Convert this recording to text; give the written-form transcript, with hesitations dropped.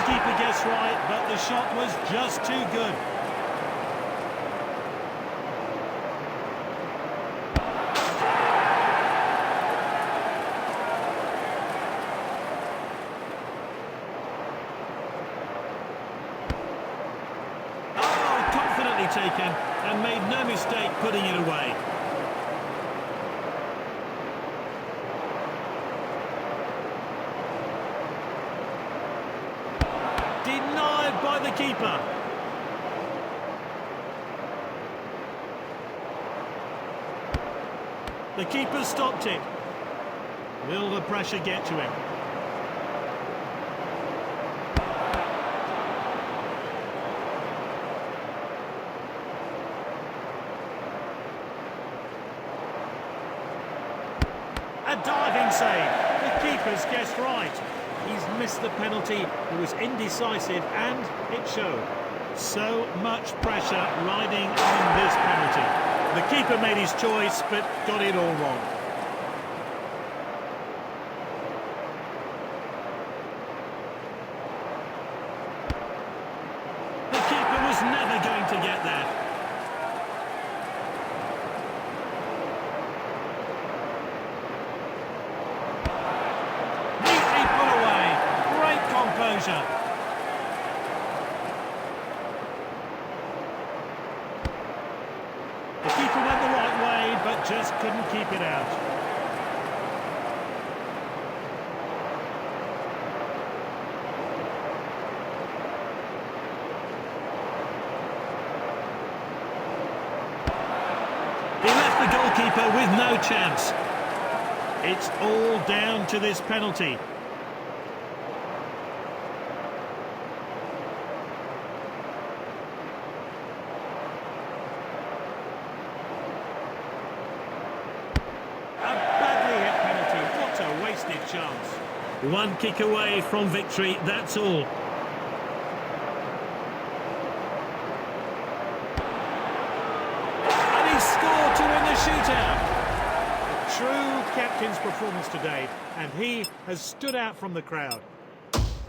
keeper guessed right, but the shot was just too good. Oh, confidently taken and made no mistake putting it away. Denied by the keeper. The keeper stopped it. Will the pressure get to him? A diving save. The keeper's guessed right. He's missed the penalty, he was indecisive, and it showed. So much pressure riding on this penalty. The keeper made his choice, but got it all wrong. The keeper was never going to get that. Composure. The keeper went the right way, but just couldn't keep it out. He left the goalkeeper with no chance. It's all down to this penalty. Chance. One kick away from victory, that's all. And he scored to win the shootout. A true captain's performance today, and he has stood out from the crowd.